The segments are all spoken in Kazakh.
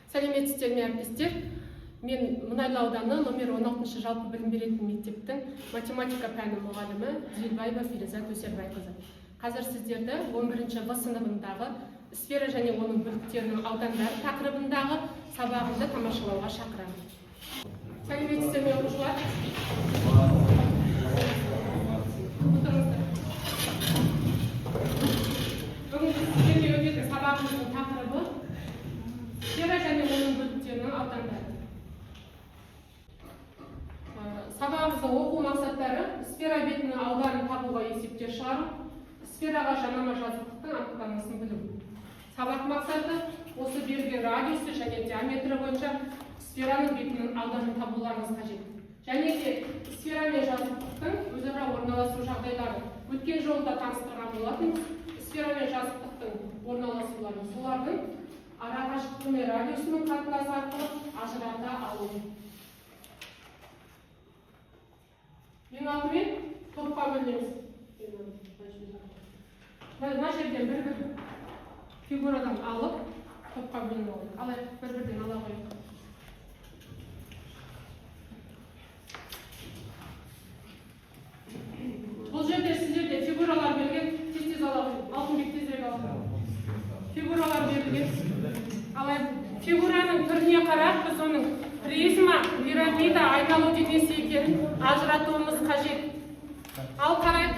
Сәлеметсіздер ме әріптестер? Мен Мұнайлы ауданы номер 16 жалпы білім беретін мектептің математика пәні мұғалімі Зелбаева Фериза Төсербайқызы. Қазір сіздерді 11-ші В сыныбындағы сфера және оның бөліктерінің аудандары тақырыбындағы сабағымды тамашалауға шақырамын. Сәлеметсіздер ме оқушылар? Бүгін сіздерге өтетін сабағымыздың тақырыбы сфера және оның бөліктерінің аудандары. Сабағымыздың оқу мақсаттары сфера бетінің ауданын табуға есептер шығару, сфераға жанама жазықтықтың анықтамасын білу. Сабақ мақсаты осы берілген радиусы және диаметрі бойынша сфераның бетінің ауданын табуларыңыз қажет. Және де сфера мен жазықтықтың өзара орналасу жағдайлары өткен жолда таныстырған болатынбыз. Сфера мен жазықтықтың орналасуларын солардың ара қашықтығы мен радиусының қатынасы арқылы ажырата алу. Ең алдымен топқа бөлеміз. Мына жерден бір-бір фигурадан алып топқа бөлініп алайық. Алайық, бір-бірден ала қойып. Бұл жерде сіздерде фигуралар берілген. Тез-тез ала қойып. Алтынбек тезірек ала. Фигуралар берілген. Алайық, фигураның түріне қарап, біз оның призма, пирамида, айналу денесі екенін ажыратуымыз қажет. Ал қарайық,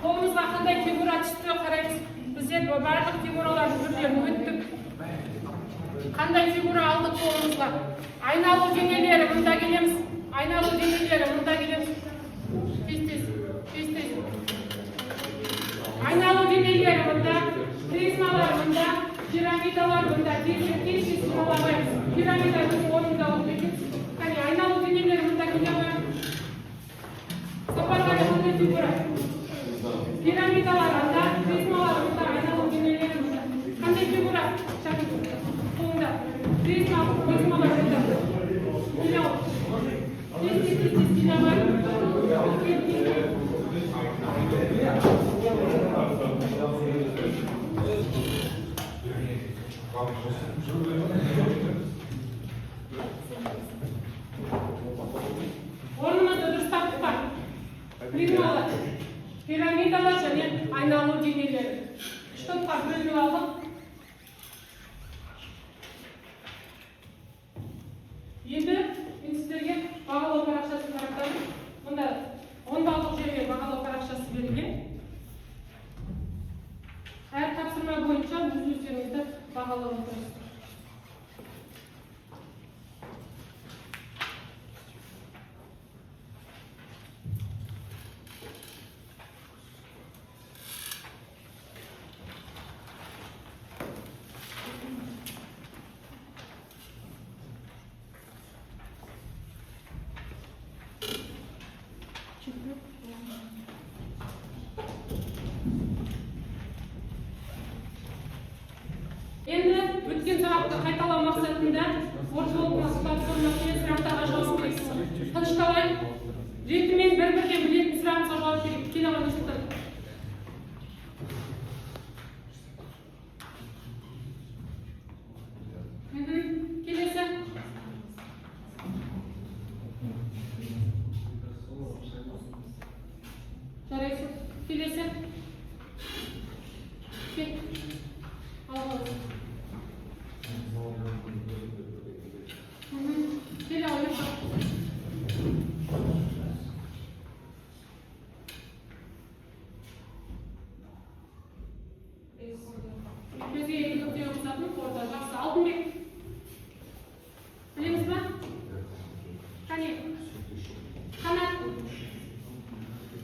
қолымызға қандай фигура түсті қараймыз. Біздер барлық фигуралардың түрлерін өттік. Қандай фигура алдық қолымызға? Айналу денелері, мұнда келеміз. Айналу денелері, мұнда келеміз. Тез-тез. Айналу денелері, мұнда. Призмалар, мұнда. Пирамидалар, мұнда. Тез-тез сыналабаймыз. Пирамида біздің орнында оқиды. Қане, айналу денелері, мұнда келе қоямыз. Сапарға қандай фигура? Пирамидалар, мұнда. Призмалар, мұнда. Айналу денелері, мұнда. Қандай фигура? Шақырды. Қолында. Призмалар, мұнда. Келе ол. Тез-тез келе қоямыз. Орнымызды дұрыстап бар. Призмалар, пирамидалар және айналу денелері. Үш топқа бөлініп алдық. Енді мен сіздерге бағалау парақшасын қарақтадым. Мұнда 10 балдық жерге бағалау парақшасы берілген. Әр тапсырма бойынша өз-өздеріңізді бағалау отырсыз. Енді өткен сабақты қайталау мақсатында орталық платформасымен сұрақтарға жауап бересіз. Тынышталайық. Ретімен бір-бірден білетін сұрағымызға жауап берейік. Келе ғой Нұрсұлтан. Келесі. Жарайсың. Келесі. Кел. Алғыз. Келе ойып. Көзге екі нүкте ұқсатын қорда жақсы. Алтынбек. Білеміз ба? Қане? Қанат.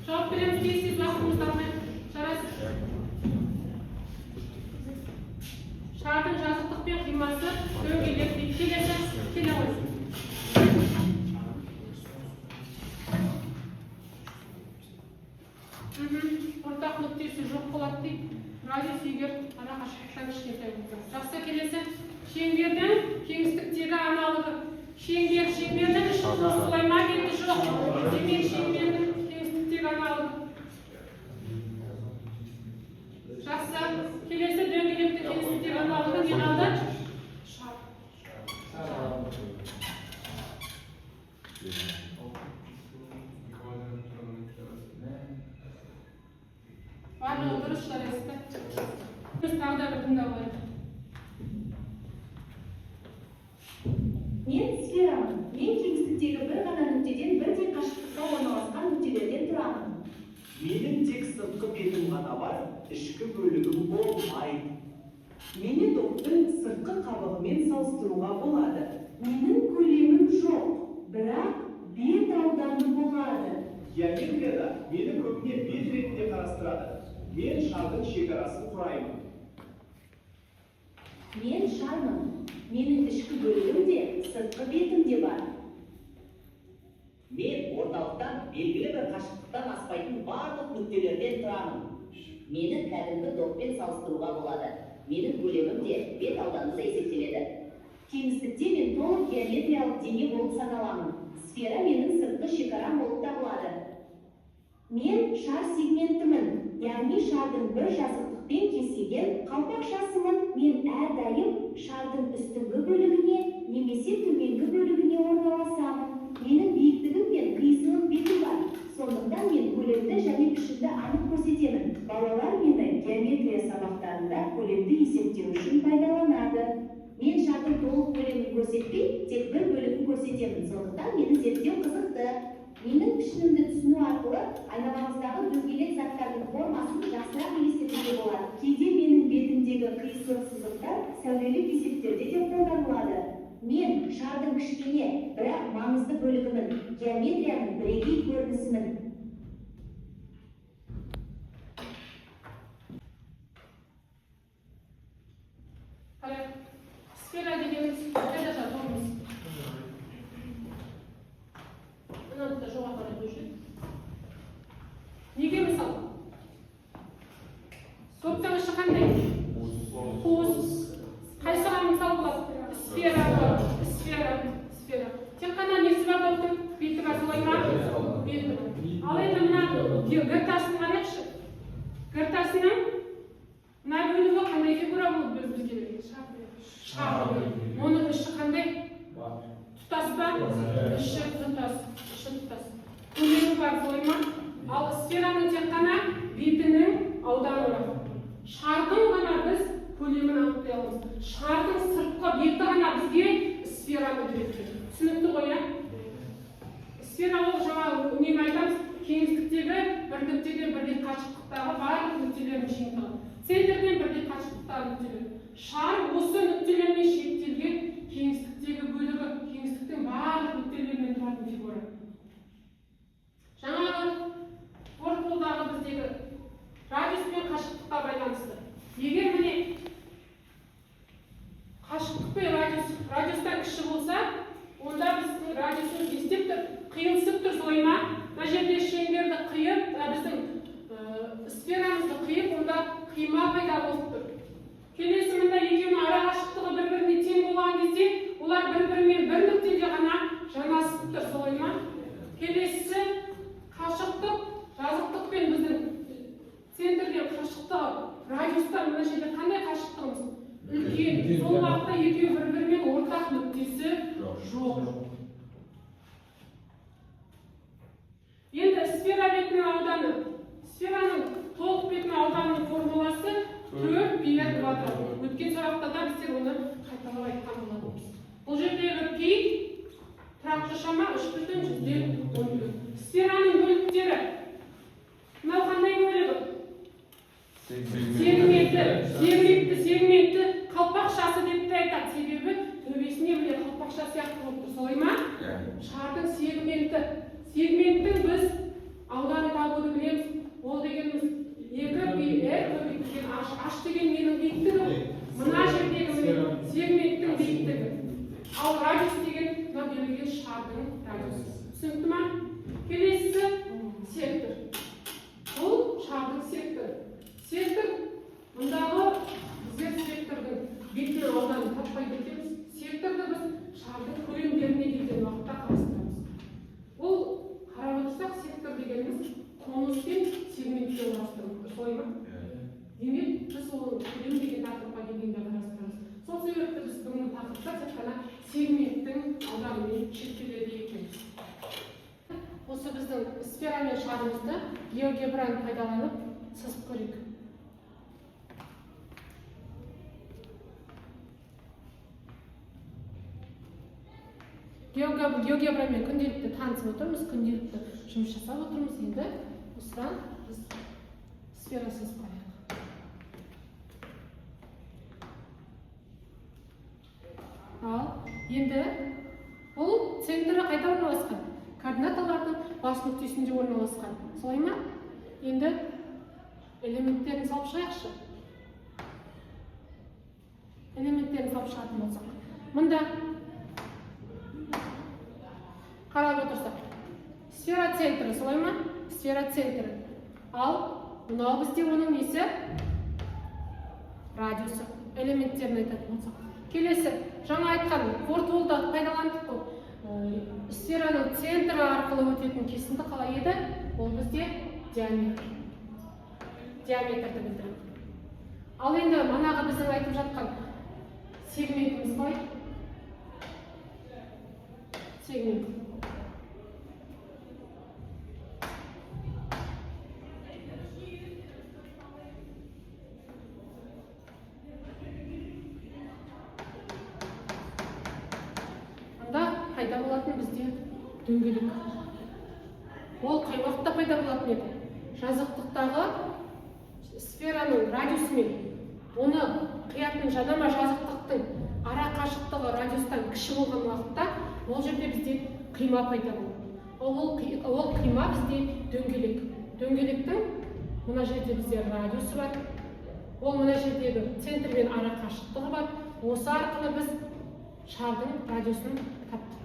Жауап береміз кейсіз уақытымызды алмай. Жарайсыз. Шардың жазықтық пен қимасы дөңгелек дейді. Келесі. Келе ғой. Ортақ нүктесі жоқ болады дейді. Радиус егер ара қашықтықтан кішкентай болса. Жақсы, келесі. Шеңбердің кеңістіктегі аналығы. Шеңбердің осылайма беті жоқ. Демек шеңбердің кеңістіктегі аналығы. Жақсы, келесі дөңгелектің кеңістіктегі аналығы не қалды? Barbara duruşlar esti. Biz tağda bir tında var. Men sferamын. Men kеңістіктегі бір ғана нүктеден бірдей қашықтықта орналасқан нүктелерден тұрамын. Менің тек сыртқы бетім ғана бар, ішкі бөлігім болмайды. Мені топтың сыртқы қабығымен салыстыруға болады. Менің көлемім жоқ, бірақ бет ауданы болады. Геометрияда мені көбіне бет ретінде қарастырады. Мен шардың шекарасын құраймын. Мен шармын. Менің ішкі бөлігім де, сыртқы бетім де бар. Мен орталықтан белгілі бір қашықтықтан аспайтын барлық нүктелерден тұрамын. Мені кәдімгі доппен салыстыруға болады. Менің көлемім де бет ауданы да есептеледі. Кеңістікте мен толық геометриялық дене болып саналамын. Сфера менің сыртқы шекарам болып табылады. Мен шар сегментімін, яғни шардың бір жазықтықпен кесілген қалпақшасымын. Мен әрдайым шардың үстіңгі бөлігіне немесе төменгі бөлігіне орналасамын. Менің биіктігім мен қиысылық бетім бар. Сондықтан мен көлемді және пішінді анық көрсетемін. Балалар мені геометрия сабақтарында көлемді есептеу үшін пайдаланады. Мен шардың толық көлемін көрсетпей, тек бір бөлігін көрсетемін. Сондықтан мені зерттеу қызықты. Менің пішінімді түсіну арқылы айналамыздағы дөңгелек заттардың формасын жақсырақ елестетуге болады. Кейде менің бетімдегі қиысылық сызықтар сәулелік есептерде де қолданылады. Мен шардың кішкене, бірақ маңызды бөлігімін, геометрияның бірегей көрінісімін. Сфера дегеніміз қайда жатырмыз? Мынаны да жоғары қарай көшіп. Неге мысалы? Соттың іші қандай? Қуыс. Қайсыға мысал болады? Сфера. Тек қана несі бар топтың? Беті бар, солай ма? Беті бар. Ал енді мына гіртасын қарайықшы. Гіртасының мына бөлігі қандай фигура болып бізге береді? Шар. Оның іші қандай? Тұтас па? Іші тұтас. Көлемі бар, солай ма? Ал сфераның тек қана бетінің ауданы бар. Шардың ғана біз көлемін анықтай аламыз. Шардың сыртқы беті ғана бізге сфераны береді. Түсінікті ғой, иә? Сфера ол жаңа үнемі айтамыз, кеңістіктегі бір нүктеден бірдей қашықтықтағы барлық нүктелердің жиынтығы. Центрден бірдей қашықтықтағы нүктелер. Шар осы нүктелермен шектелген кеңістіктегі бөлігі, кеңістіктің барлық нүктелерімен тұратын фигура. Жаңағы формулдағы біздегі радиус пен қашықтыққа байланысты. Егер міне қашықтық пен радиустан кіші болса, онда біздің радиусымыз не істеп тұр? Қиылысып тұр, солай ма? Мына жерде шеңберді қиып, біздің сферамызды қиып, онда қима пайда болып тұр. Келесі мында екеуінің ара қашықтығы бір-біріне тең болған кезде, олар бір-бірімен бір нүктеде ғана жанасып тұр, солай ма? Келесі қашықтық, жазықтық пен біздің центрден қашықтығы, радиустан мына жерде қандай қашықтығымыз? Үлкен. Сол уақытта екеуі бір-бірімен ортақ нүктесі жоқ. Енді сфера бетінің ауданы. Сфераның толық бетінің ауданының формуласы 4πr квадрат. Өткен сабақта да біздер оны қайталап айтқан болатынбыз. Бұл жердегі пи тұрақты шама 3,14. Сфераның бөліктері. Мынау қандай бөлігі? Сегментті қалпақшасы деп те айтады. Себебі төбесіне міне қалпақша сияқты болып тұр, солай ма? Шардың сегменттің біз ауданы табуды білеміз. Ол дегеніміз 2πr көбейтілген h деген менің биіктігім. Мына жердегі сегменттің биіктігі. Ал радиус деген мына берілген шардың радиусы. Түсінікті ма? Келесі сектор. Бұл шардың секторы. Сектор мұндағы біздер сектордың бетінің ауданын таппай кетеміз. Секторды біз шардың көлемдеріне келген уақытта қарастырамыз. Ол қарап отырсақ сектор дегеніміз конус пен сегментке орналастырылады. Солай ма? Демек біз ол көлем деген тақырыпқа келгенде қарастырамыз. Сол себепті біз бүгінгі тақырыпта тек қана сегменттің ауданымен шектеледі екенбіз. осы біздің сфера мен шарымызды геогебраны пайдаланып сызып көрейік. Геогебрамен күнделікті танысып отырмыз, күнделікті жұмыс жасап отырмыз. Енді осыдан біз сфера сызып қояйық. Ал енді бұл центрі қайда орналасқан? Координаталардың бас нүктесінде орналасқан. Солай ма? Енді элементтерін салып шығайықшы. Элементтерін салып шығатын болсақ. Мұнда қарап отырсақ. Сфера центрі, солай ма? Сфера центрі. Ал мынау бізде оның несі? Радиусы. Элементтерін айтатын болсақ. Келесі, жаңа айтқан портуолды пайдаландық қой. Сфераның центрі арқылы өтетін кесінді қалай еді? Ол бізде диаметр. Диаметрді білдіреді. Ал енді манағы біздің айтып жатқан сегментіміз қалай? Сегмент. Пайда болатын бізде дөңгелек. Ол қаймақта пайда болатын еді. Жазықтықтағы сфераның радиусымен оны қиятын жанама жазықтықтың ара қашықтығы радиустан кіші болған уақытта ол жерде бізде қима пайда болады. Ол қима бізде дөңгелек. Дөңгелектің мына жерде бізде радиусы бар. Ол мына жердегі центрмен ара қашықтығы бар. Осы арқылы біз шардың радиусын таптық.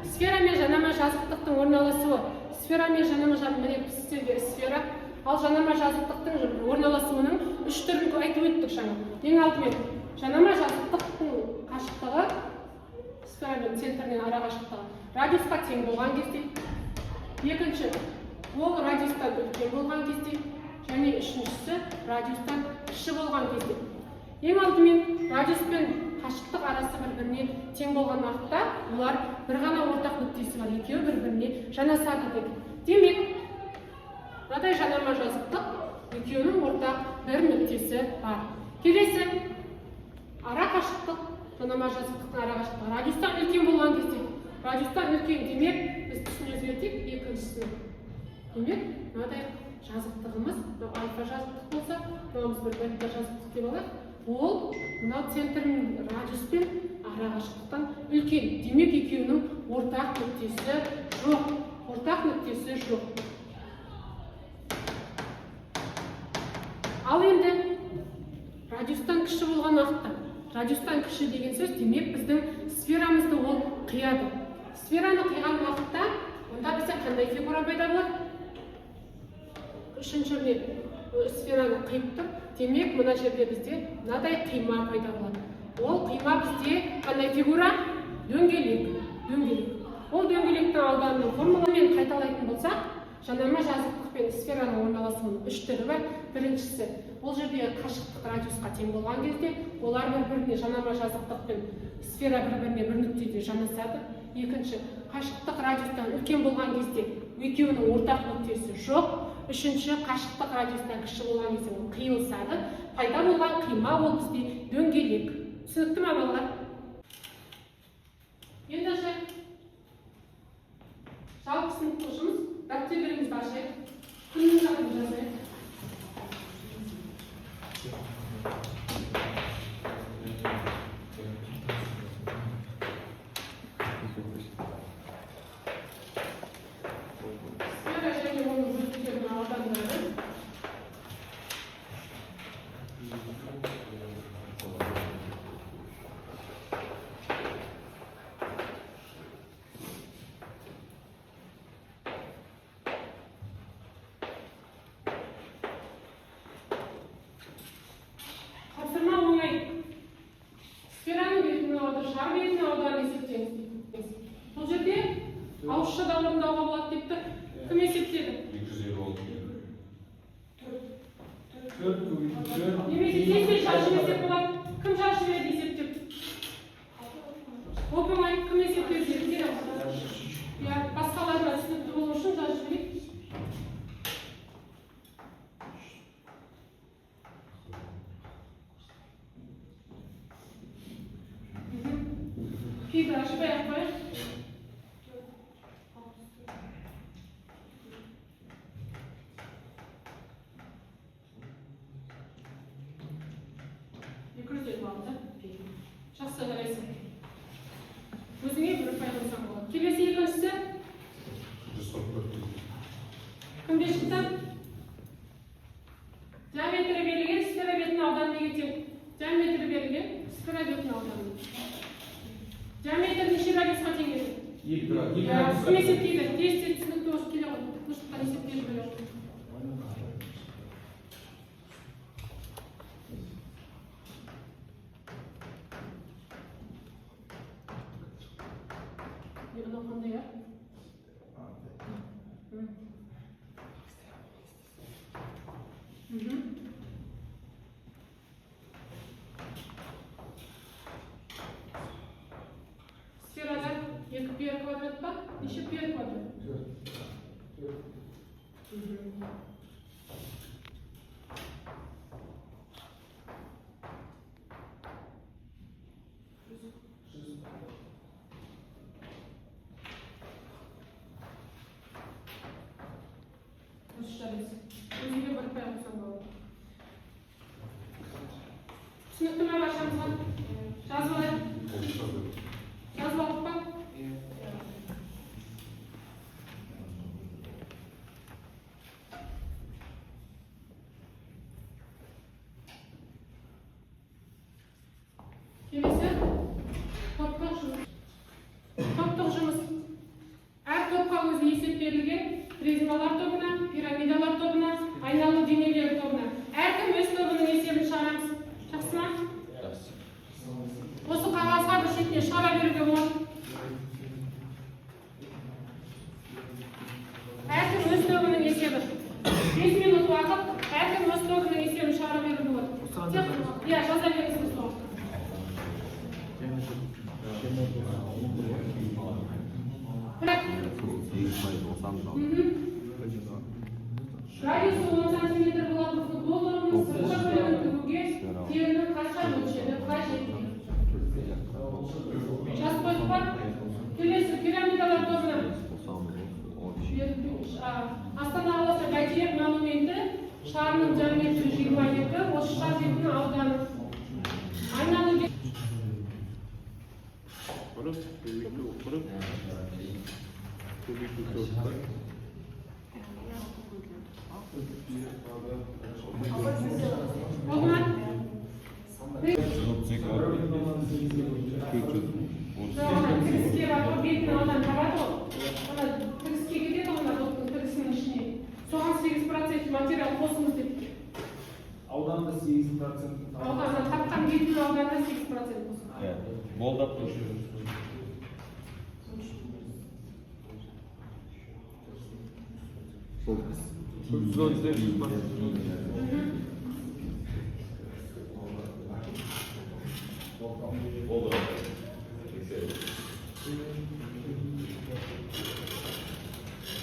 Сфера мен жанама жазықтықтың орналасуы. Сфера мен жанама жазықтықтың сфера, ал жанама жазықтықтың орналасуының үш түрін айтып өттік жаңа. Ең алдымен жанама жазықтықтың қашықтығы, сфера мен центрмен ара қашықтығы радиусқа тең болған кезде. Екінші, ол радиустан үлкен болған кезде, және үшіншісі радиустан кіші болған кезде. Ең алдымен радиус пен қашықтық арасы бір-біріне тең болған уақытта олар бір ғана ортақ нүктесі бар, екеуі бір-біріне жанасады деді. Демек, мынадай жанама жазықтық екеуінің ортақ бір нүктесі бар. Келесі, ара қашықтық, жанама жазықтықтың ара қашықтығы радиустан үлкен болған кезде. Радиустан үлкен демек, біз түсін өзгертейік екіншісін. Демек, мынадай жазықтығымыз, альфа жазықтық болса, мынауымыз бір бета жазықтық деп алайық. Ол мынау центрмен радиуспен ара қашықтықтан үлкен. Демек, екеуінің ортақ нүктесі жоқ. Ортақ нүктесі жоқ. Ал енді радиустан кіші болған уақытта. Радиустан кіші деген сөз, демек, біздің сферамызды ол қияды. Сфераны қиған уақытта, онда бізде қандай фигура пайда болады? Үшінші сфераны қиып тұр. Демек, мына жерде бізде мынадай қима пайда болады. Ол қима бізде қандай фигура? Дөңгелек. Ол дөңгелектің ауданының формуламен қайталайтын болсақ, жанама жазықтық пен сфераның орналасуының үш түрі бар. Біріншісі, ол жерде қашықтық радиусқа тең болған кезде, олар бір-біріне жанама жазықтық пен сфера бір-біріне бір нүктеде жанасады. Екінші, қашықтық радиустан үлкен болған кезде екеуінің ортақ нүктесі жоқ. Үшінші, қашықтық радиустан кіші болған кезде ол қиылысады. Пайда болған қима ол бізде дөңгелек. Түсінікті ме балалар? Енді жалпы сыныптық жұмыс, дәптерлеріңізді ашайық. Күннің жағын жазайық. Шар бетінің ауданы есептеңіз. Бұл жерде ауызша да орындауға болады деп тұр. Кім есептеді? 250 болды. Немесе тесте шаршы есеп болады. Кім шаршы берді есептеп? Оп-оңай, кім есептеп? Басқаларына түсінікті Pide açıp yapmayın. Yukarı dönüp aldı. Şahsı veresi. Өзіңе бір пайдалансаң болады. Келесі екіншісі. Кімде шықты? Диаметрі берілген, сфера бетінің ауданы неге тең? Диаметрі берілген, сфера бетінің ауданы. Диаметр неше радиусқа тең келеді? Кім есептейді? Тесте түсінікті осы келе ғой. Тыныштықтан есептейді бөле. Мынау қандай а? Сферада 2πr квадрат па? Неше πr квадрат? Өзіңе бір пайдалансаң болады. Түсінікті ме баршамызға? Жазып алайық. Жазып алдық па? Келесі топтық жұмыс. Топтық жұмыс. Әр топқа өзі есеп берілген призмалар тобына, пирамидалар тобына, айналу денелер тобына. Әркім өз тобының есебін шығарамыз. Жақсы ма? Осы қағазға бір шетіне шығара беруге болады. Әркім өз тобының есебі. 5 минут уақыт, әркім өз тобының есебін шығара беруге болады. Иә, жаза бересіңіз сол. Радиусы 10 сантиметр болады футболдың сыртқы бөлігін тігуге терінің қанша мөлшері қажет? Жазып қойдық па? Келесі пирамидалар тобына. Астана қаласы Бәйтерек монументі шарының диаметрі 22, осы шар бетінің ауданы. Айналу тігіске бар ғой, бетінің ауданы табады ғой. Тігіске кетеді ғой, тігісінің ішіне. Соған 8% материал қосыңыз деп. Ауданда 8%. Ауданы тапқан бетінің ауданында 8% қосыңыз. Молдап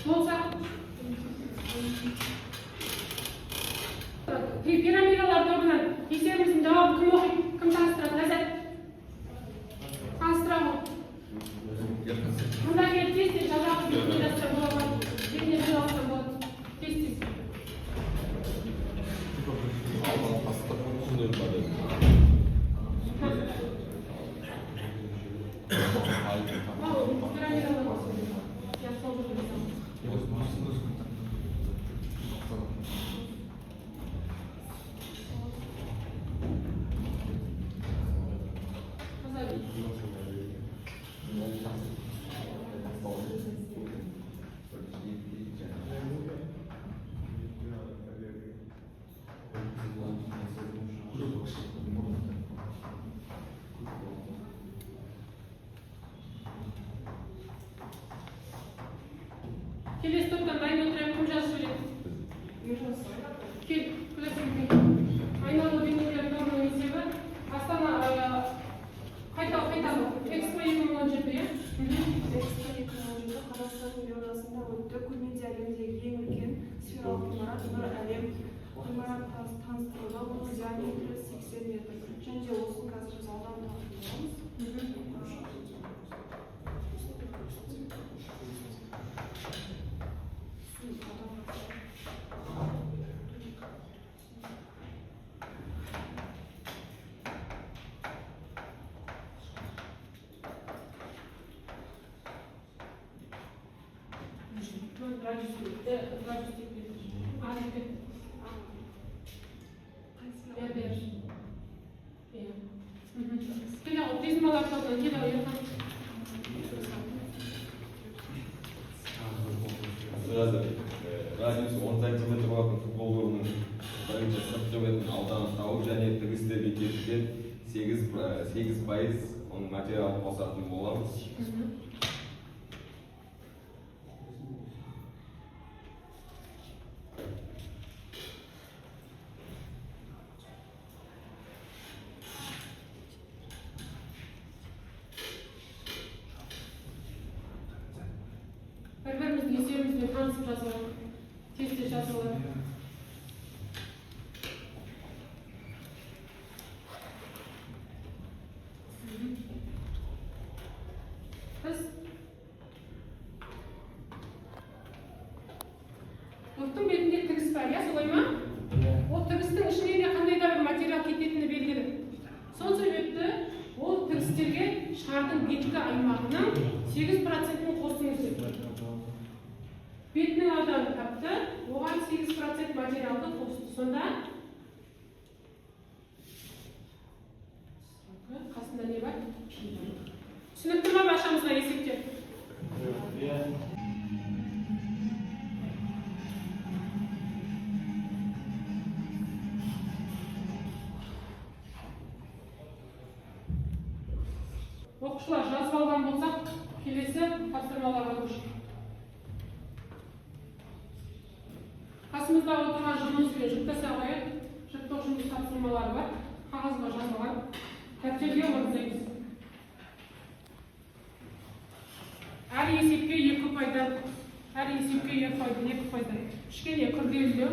Болса, пирамидалар тобынан есебіміздің жауабы кім оқиды? Кім таныстырады? Ләззат? Таныстыра ғой. Мұнда келіп тез-тез жазақы бетіне жазса болады. Бетіне жазса болады. Тез-тез. Пирамидалар болсын. Я сол жүргіземін. Келесі топтан дайын отырайық, кім жазып сөйледі? Кел, күлесің. Айналу денелер тобының есебі. Астана қайта Экспо 2017, иә? Экспо 2017 Қазақстанның бюросында өтті. Көрмеде әлемдегі ең үлкен сфералық ғимарат бір әлем ғимарат таныстырылды. Оның диаметрі 80 метр. Және де осыны қазір залдан радиус деп берді. Келе ғой, призмалар табылды, келе ғой, ерхан. Радиусы 10 см болатын футбол добының бірінші сыртқы бетін ауданын тауып және тігістерге кеткен 8% оның материалын қосатын боламыз. Бір-біріміздің есебімізбен танысып жазылады. Тез жазылады. Біз бұлттың бетінде тігіс бар, я солай ма? Ол тігістің ішіне де қандай да бір материал кететіні белгілі. Сол себепті ол тігістерге шардың беткі аймағының 8%-ін қосыңыз. Бетінің ауданы тапты, оған 8% материалды қосты. Сонда қасында не бар? Түсінікті ма башамызға есептеп? Оқушылар жазып алған болсақ, келесі тапсырмаларға көшейік. Қасымызда отырған жұмыспен жүктесе қойып, жүктік жұмыс тапсырмалары бар. Қағазға жазылған. Дәптерге орындаймыз. Әр есепке 2 пайда. Әр есепке 2 пайда. Кішкене күрделілеу.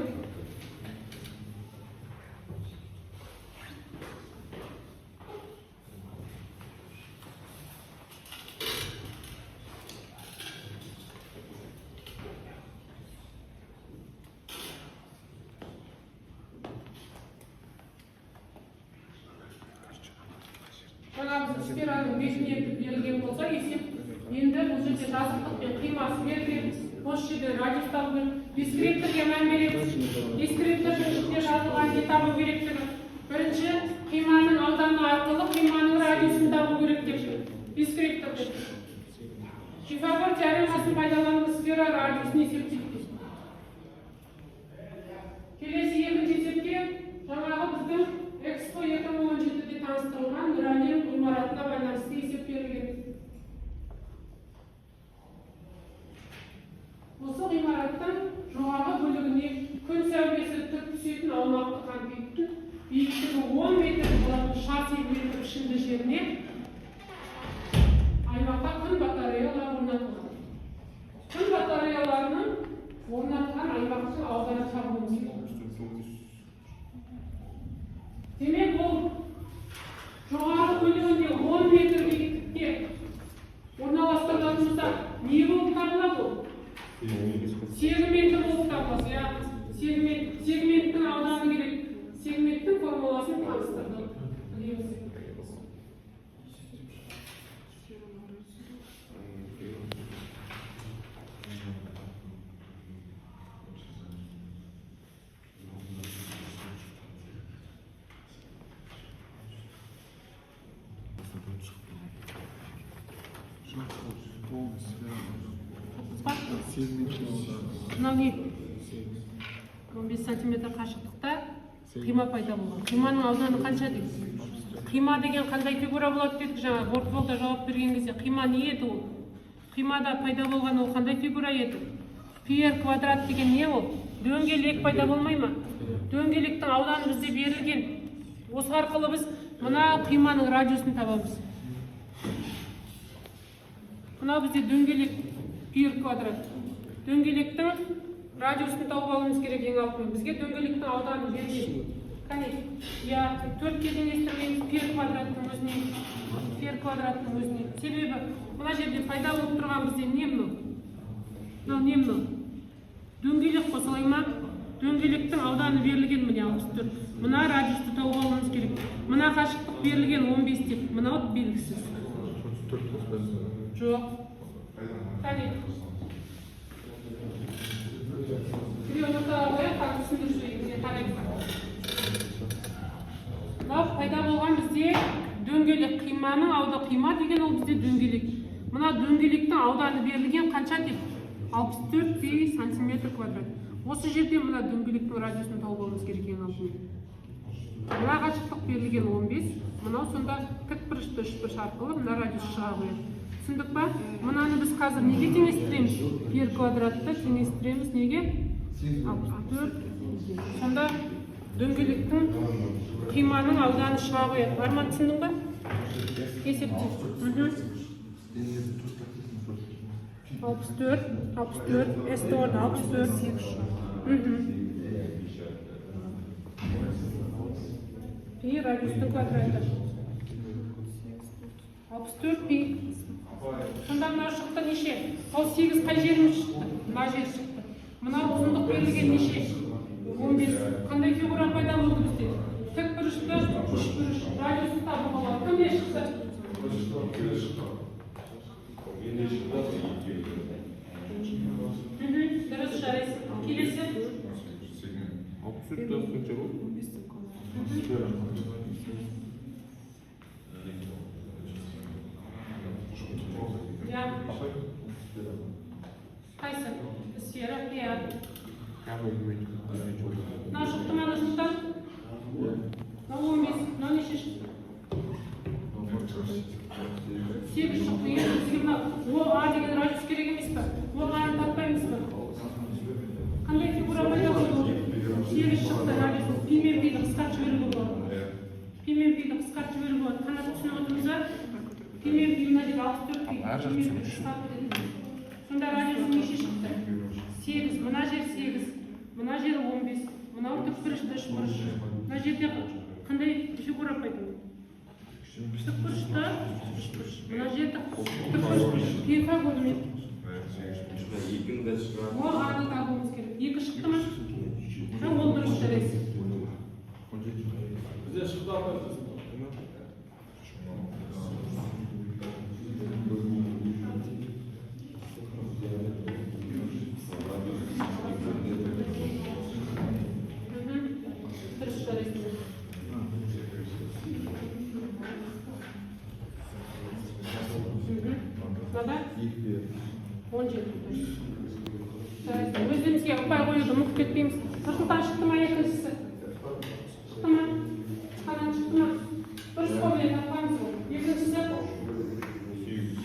Жаңағы спираның бетіне берілген болса, есеп енді бұл жерде жазықтық пен қимасы берілген. Осы жерде радиус табу, дискрипторға мән береміз. Дискриптордың ішінде жазылған не табу керектігі. Бірінші, қиманың ауданы арқылы қиманың радиусын табу керек деп. Дискриптор деп. Пифагор теоремасын пайдаланып сфера радиусын есептейді. Келесі екінші есепке жаңағы біздің Экспо 2017-де таныстырылған Нұрәлем ғимаратына байланысты есеп берілген. Осы ғимараттың жоғарғы бөлігіне күн сәулесі тік түсетін аумақты қамтитын биіктігі 10 метр болатын шар сегменті пішінді жеріне аймақта күн батареялары орнатылған. Күн батареяларының орнатылған аймақтың ауданы табуымыз керек. Демек, бұл жоғары бөлігінде 10 метр биіктікте орналастырылатын не болып табылады ол? Сегменті болып табылады. Сегменттің ауданы керек. Сегменттің формуласын таныстырдық. Мынау не? 15 сантиметр қашықтықта қима пайда болған. Қиманың ауданы қанша дейсіз? Қима деген қандай фигура болады дедік жаңа бортфолда жауап берген кезде. Қима не еді ол? Қимада пайда болған ол қандай фигура еді? Пи квадрат деген не ол? Дөңгелек пайда болмай ма? Дөңгелектің ауданы бізде берілген. Осы арқылы біз мына қиманың радиусын табамыз. Мынау бізде дөңгелек пи квадрат. Дөңгелектің радиусын тауып алуымыз керек ең алдымен. Бізге дөңгелектің ауданы берілген. Қане? Я 4-ке теңестірмейміз пи квадраттың өзіне. Себебі мына жерде пайда болып тұрған бізде не мынау? Мынау не мынау? Дөңгелек қосылай ма? Дөңгелектің ауданы берілген міне 64. Мына радиусты тауып алуымыз керек. Мына қашықтық берілген 15 деп. Мынау белгісіз. Жоқ. Қане? Біреу ортаға қояйық, тағы түсіндіруші ретінде қараймыз. Мынау пайда болған бізде дөңгелек қиманың ауды қима деген ол бізде дөңгелек. Мына дөңгелектің ауданы берілген қанша деп? 64 сантиметр квадрат. Осы жерде мына дөңгелектің радиусын тауып керек ең алдымен. Мына қашықтық берілген 15. Мынау сонда тікбұрышты үшбұрыш арқылы мына радиус шыға қояды. Түсіндік па? Мынаны біз қазір неге теңестіреміз? Пер квадратты теңестіреміз неге? 64. Сонда дөңгелектің қиманың ауданы шыға қояды. Арман, түсіндің ба? Есепте. 64, S орны 64. Пи радиустың квадраты. 64 пи. Сонда мына шықты неше? Ол 8 қай жеріміз шықты? Мына жер шықты. Мына ұзындық берілген неше? 15. Қандай фигура пайда болды бізде? Тікбұрышты, үшбұрыш, радиусы табуға болады. Кімде шықты? Дұрыс, жарайсың. Келесі. 64 қанша болды? Қайсы? Сфера, пиар. Мынау шықты ма, шықты? 15. Мынау неше шықты? 8 шықты. Бізге мынау А деген радиус керек емес па? Аны таппаймыз ба? Қандай фигура пайда болды? 8 шықты радиус. Пи мен биді қысқартып жіберуге болады. Пи мен биді қысқартып жіберуге болады. Қанат түсініп отырмыз ба? Пи мен би мына жерде 64 пи. Сонда радиус неше шықты? 8. Мына жер 8. Мына жер 15. Мынау тікбұрышты үшбұрыш. Мына жерде қандай фигура пайда болды? Тікбұрышты үшбұрыш. Мына жерде тікбұрыш. Пифагор мен. Ол аны табуымыз керек. 2 шықты ма? Ол дұрыс, жарайсың. Бізде шықты апаймыз. Дұрыс, жарайсың. Мынада 17. Өздерімізге ұпай қоюды ұмытып кетпейміз. Нұрсұлтан шықты ма екіншісі? Шықты ма? Қанат шықты ма? Дұрыс қой, тапқанбыз ғой. Екіншісі?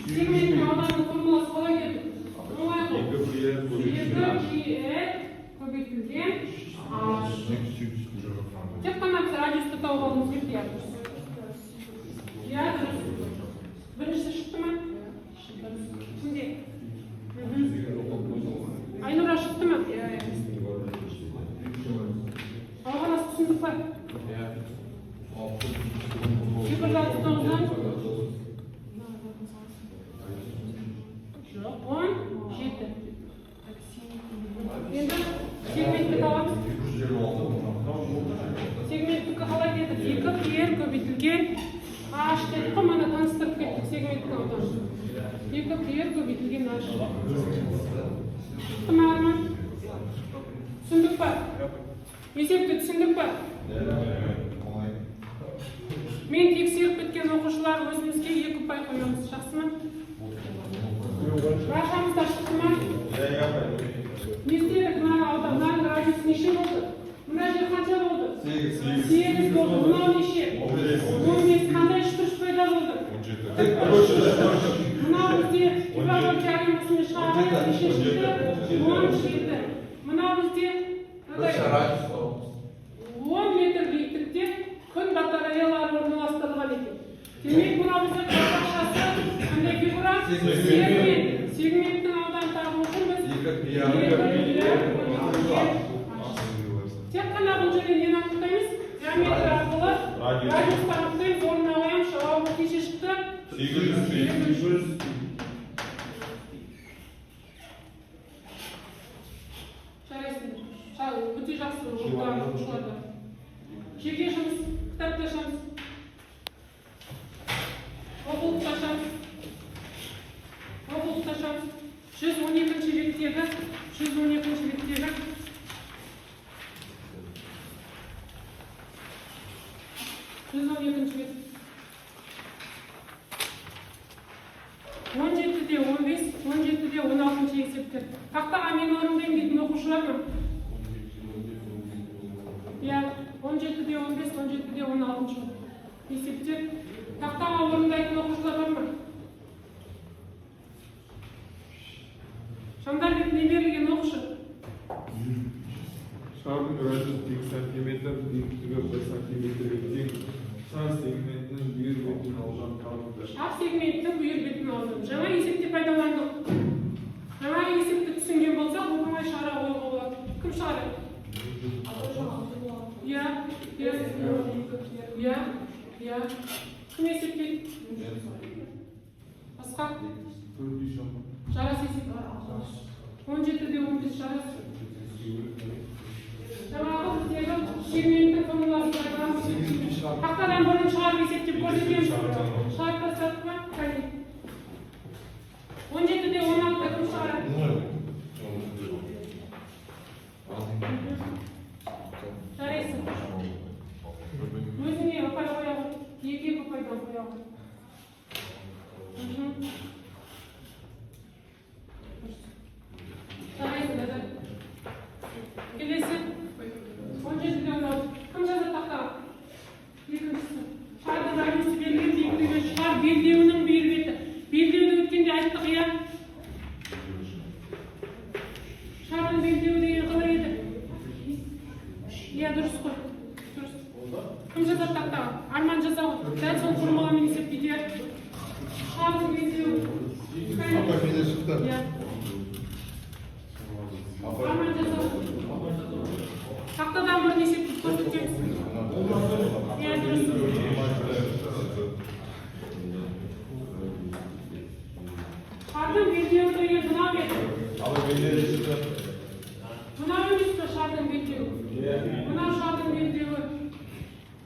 Сегменттің ауданының формуласы қалай келді? Оңай ғой. 2πr көбейтілген H. Тек қана біз радиусты тауып алуымыз керек, иә дұрыс. Иә дұрыс. Біріншісі шықты ма? Кімде? Айнұра шықты ма? Алғанасы түсіндік па? 269-дан? Жоқ, 17. Енді сегменттік аламыз. Сегменттікі қалай деді? 2πr көбейтілген H деді қой, мана таныстырып кеттік сегменттің ауданын. 2πr көбейтілген H. Шықты ма, Арман? Түсіндік па? Есепті түсіндік па? Мен тексеріп кеткен оқушылар өзімізге 2 ұпай қоямыз. Жақсы ма? Рашамызда шықты ма? Не істедік? Мынаның радиусы неше болды? Мына жер қанша болды? 8 болды. Мынау неше? 15. Қандай үшбұрыш пайда болды? Мынау бізде пифагор теоремасымен шығарған неше шықты? 17. Мынау бізде 10 метр биіктікте күн батареялары орналастырылған екен. Демек мынау бізде қосымшасы қандай фигура? Сегменттің ауданын табу үшін біз тек қана бұл жерде нені анықтаймыз? Диаметр арқылы радиусты анықтаймыз. Орнына қоямыз. Жауабы неше шықты? 800. Жарайсың. Өте жақсы оқушыларда. Жеке жұмыс, кітапты ашамыз. Оқулықты ашамыз. 112-ші беттегі 112-ші беттегі 112-ші бет 17-де 15, 17-де 16-ші есептер. Тақтаға мен орындайын дейтін оқушылар ма? Иә, 17-де 15, 17-де 16-ші есептер. Тақтаға орындайтын оқушылар бар ма? Жандар бетіне берілген оқушы. Шардың радиусы 2 см, биіктігі 1 см тең. Шар сегментінің бүйір бетін алған қалыпты. Шар сегменттің бүйір бетін алған. Жаңа есепте пайдаландық. Жаңа есепті түсінген болсақ, оңай шара қоюға болады. Кім шары? Иә. Кім есептейді? Басқа? Жарас есеп. 17-де 15 жарас. Жаңағы біздегі сегменттің формуласын айтамыз. Тақтадан бұрын шығарып есептеп көрсетеміз. Шығарып тастадық па? 17-де 16-да кім шығарады? Жарайсың. Өзіңе ұпай қоя ғой. 2 ұпайдан қоя ғой. Жарайсың деді. Келесі 17-де 16. Кім жазады тақтаға? Екіншісі. Шардың радиусы белгілеп, биіктігі шар белдеуінің бүйір беті. Белдеуді өткенде айттық, иә? Шардың белдеуі деген қалай еді? Иә, дұрыс қой. Дұрыс. Кім жазады тақтаға? Арман жасау. Дәл сол формуламен есептейді. Шардың белдеуі. Иә. Арман жасау. Тақтадан бұрын есептеп көрсетеміз. Иә, дұрыс. Шардың белдеуі деген мынау еді. Мынау емес пе шардың белдеуі? Мынау шардың белдеуі.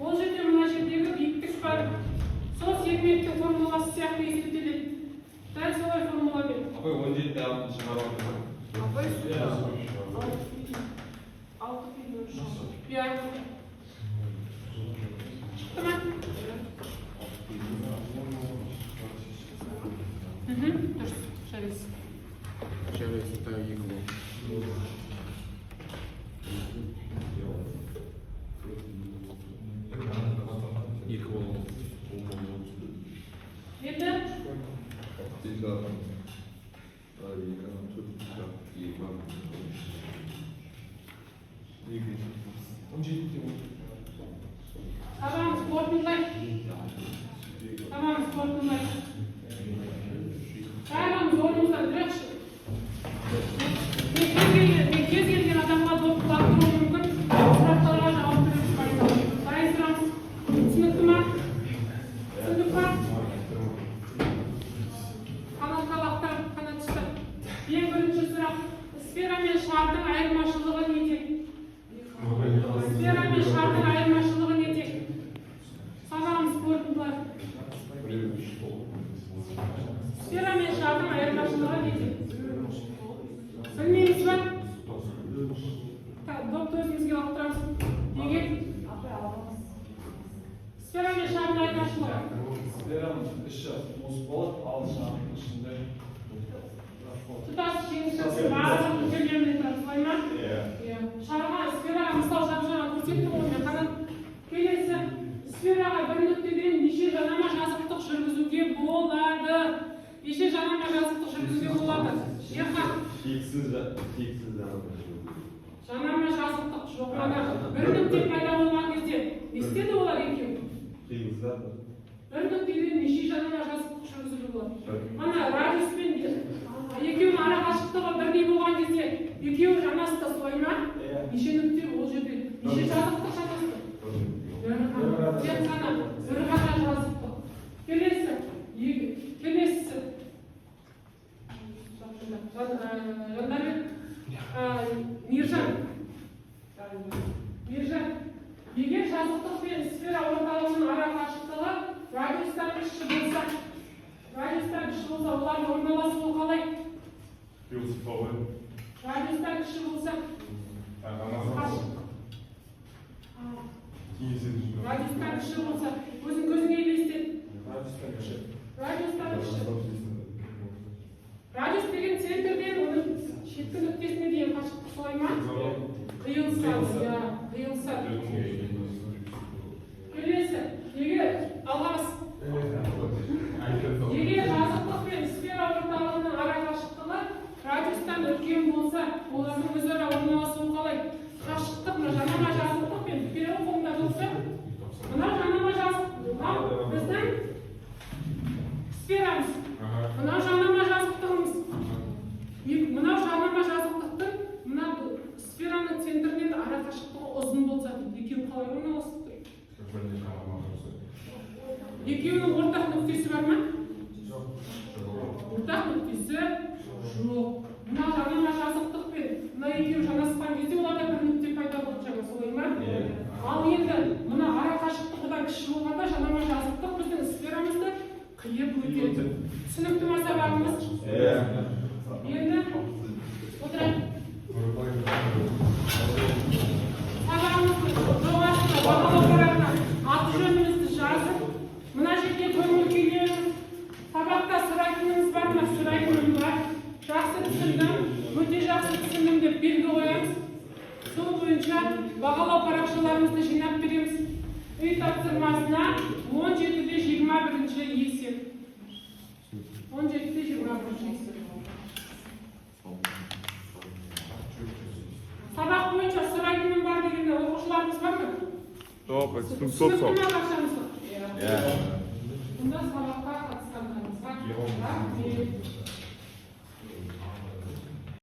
Ол жерде мына жердегі биіктік бар. Сол сегменттің формуласы сияқты есептеледі. Дәл солай формуламен. Абай 17-де 6-ны шығарып отыр. Абай Иә. Шықты ма? Дұрыс. Жарайсың. Жарайсың, тағы 2 бол. Енді? Тамамыз қорытындылайық. Бәріміз орнымыздан тұрайықшы. Мен кез келген адамға допты бақтыруы мүмкін. Сұрақтарға жауап беріп дайынсырамыз. Түсінікті ма? Түсіндік па? Қанатқа лақтар, қанатшықты. Ең бірінші сұрақ. Сфера мен шардың айырмашылығы неде? Сфера мен шардың айырмашылығы неде? Санамыз қорытындылайық. Сфера мен шардың айырмашылығы неде? Білмейміз ба? Допты өзімізге лақтырамыз. Неге? Сфера мен шардың айырмашылығы. Сфераның іші мұз болады, ал шардың ішінде Тұтас кеңістіктің барлық нүктелерінен тұрады, солай ма? Иә. Шарға, сфераға мысал жаңа көрсеттім ғой мен. Қанат келесі сфераға бір нүктеден неше жанама жазықтық жүргізуге болады? Неше жанама жазықтық жүргізуге болады? Ерхан. Шексіз Жанама жазықтық жоқ қана. Бір нүкте пайда болған кезде не істеді олар екеуі? Бір нүктеден неше жанама жазықтық жүргізуге болады? Ана радиуспен екеуінің ара қашықтығы бірдей болған кезде екеуі жанасты, солай ма? Неше нүкте ол жерде? Неше жазықтық жанасты? Тек қана бір ғана жазықтық. Келесі. Жандарбек. Миржан. Егер жазықтық пен сфера орталығының ара қашықтығы радиустар кіші болса, олардың орналасуы қалай? Радиустан кіші болса, радиустан кіші болса, өзің көзіңе елестет. Радиустан кіші. Радиус деген центрден оның шеткі нүктесіне дейін қашықтық солай ма? Қиылысады, иә, қиылысады. Келесі, егер жазықтық пен сфера орталығының ара қашықтығы радиустан үлкен болса, олардың өзара орналасуы қалай? Қашықтық жанама жазықтық пен сфера қолында болса, мынау жанама жазықтық, біздің сферамыз, мынау жанама жазықтығымыз. Мынау жанама жазықтықтың мына сфераның центрінен ара қашықтығы ұзын болса, екеуі қалай орналасып тұр? Екеуінің ортақ нүктесі бар ма? Ортақ нүктесі жоқ. Мына жанама жазықтық пен мына екеуі жанасқан кезде оларда бір нүкте пайда болды жаңа, солай ма? Ал енді мына ара қашықтығыдан кіші болғанда жанама жазықтық біздің сферамызды қиып өтеді. Түсінікті ма сабағымыз? Енді отырайық. Сабағымыздың жоғарысында бағалау парағына аты жөнімізді жазып, мына жерге көңіл күйлеріңіз, сабақта сұрайтыныңыз бар ма? Сұрайтыным бар. Жақсы түсіндім, өте жақсы түсіндім деп белгі қоямыз. Сол бойынша бағалау парақшаларымызды жинап береміз. Үй тапсырмасына 17-де 21-ші есеп. 17-де 21-ші есеп. Сабақ бойынша сұрайтыным бар дегенде оқушыларымыз бар ма? Түсінікті ма баршамызға? Бұнда сабаққа қатысқандарыңызға рахмет.